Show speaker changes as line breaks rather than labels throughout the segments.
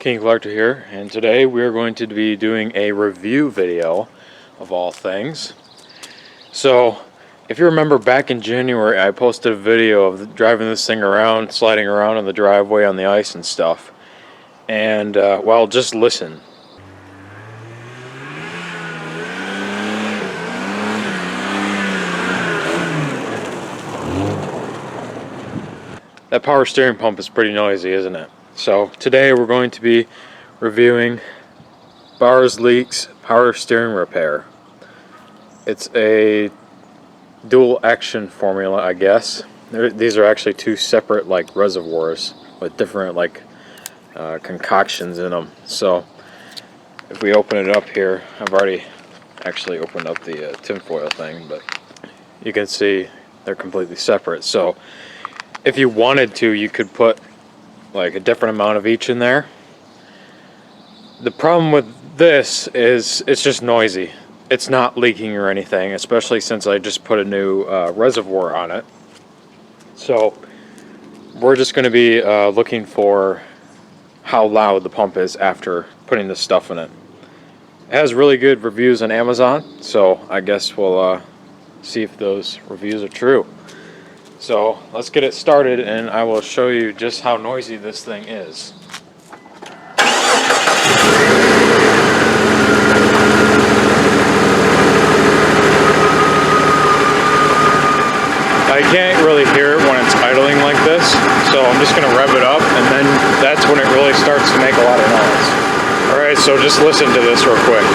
King Collector here, and today we are going to be doing a review video of all things. So, if you remember back in January, I posted a video of driving this thing around, sliding around in the driveway on the ice and stuff. And, well, just listen. That power steering pump is pretty noisy, isn't it? So, today we're going to be reviewing Bars Leaks Power Steering Repair. It's a dual action formula, I guess. These are actually two separate reservoirs with different concoctions in them. So if we open it up here, I've already actually opened up the tinfoil thing, but you can see they're completely separate. So if you wanted to, you could put a different amount of each in there. The problem with this is it's just noisy. It's not leaking or anything, especially since I just put a new reservoir on it. So we're just going to be looking for how loud the pump is after putting this stuff in it. It has really good reviews on Amazon, so I guess we'll see if those reviews are true. So let's get it started, and I will show you just how noisy this thing is. I can't really hear it when it's idling like this, so I'm just going to rev it up, and then that's when it really starts to make a lot of noise. Alright, so just listen to this real quick.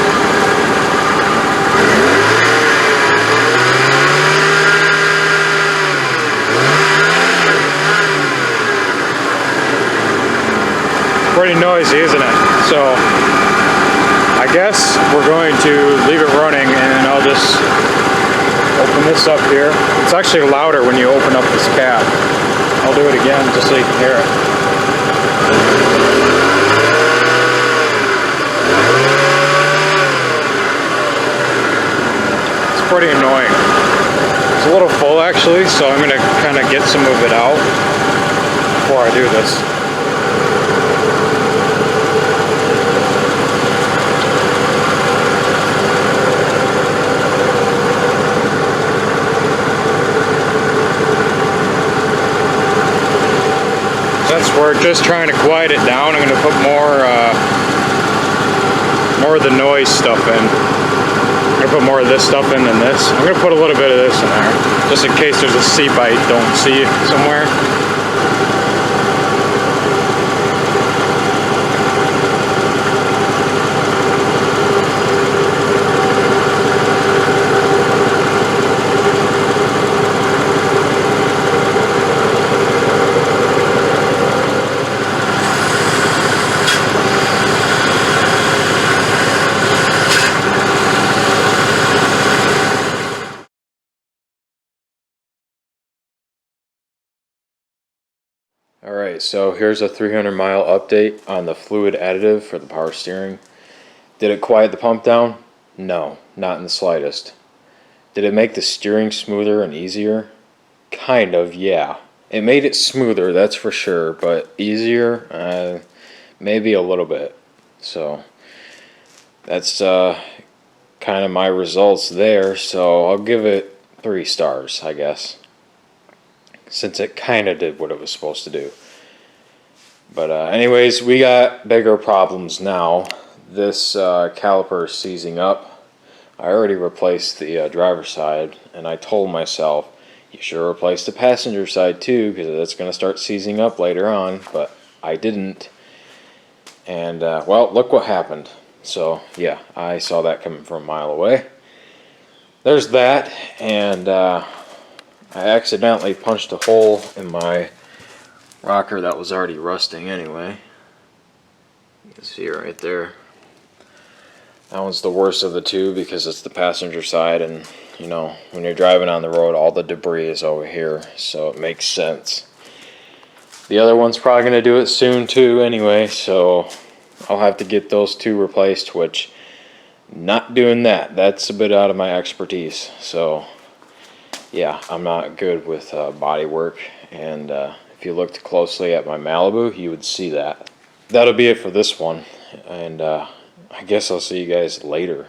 Pretty noisy, isn't it? So I guess we're going to leave it running, and I'll just open this up here. It's actually louder when you open up this cap. I'll do it again just so you can hear it. It's pretty annoying. It's a little full actually, so I'm going to kind of get some of it out before I do this. Since we're just trying to quiet it down, I'm going to put more of the noise stuff in. I'm going to put more of this stuff in than this. I'm going to put a little bit of this in there, just in case there's a seep I don't see somewhere. Alright, so here's a 300-mile update on the fluid additive for the power steering. Did it quiet the pump down? No, not in the slightest. Did it make the steering smoother and easier? Kind of, yeah. It made it smoother, that's for sure, but easier? Maybe a little bit. So that's kind of my results there, so I'll give it 3 stars, I guess, since it kind of did what it was supposed to do. But anyways, we got bigger problems now. This caliper is seizing up. I already replaced the driver's side, and I told myself, you should replace the passenger side too, because that's going to start seizing up later on, but I didn't. And well, look what happened. So yeah, I saw that coming from a mile away. There's that, and I accidentally punched a hole in my rocker that was already rusting anyway. You can see it right there. That one's the worst of the two because it's the passenger side, and you know, when you're driving on the road, all the debris is over here, so it makes sense. The other one's probably going to do it soon too anyway, so I'll have to get those 2 replaced, which not doing that. That's a bit out of my expertise. So yeah, I'm not good with body work, and if you looked closely at my Malibu, you would see that. that'll be it for this one, and I guess I'll see you guys later.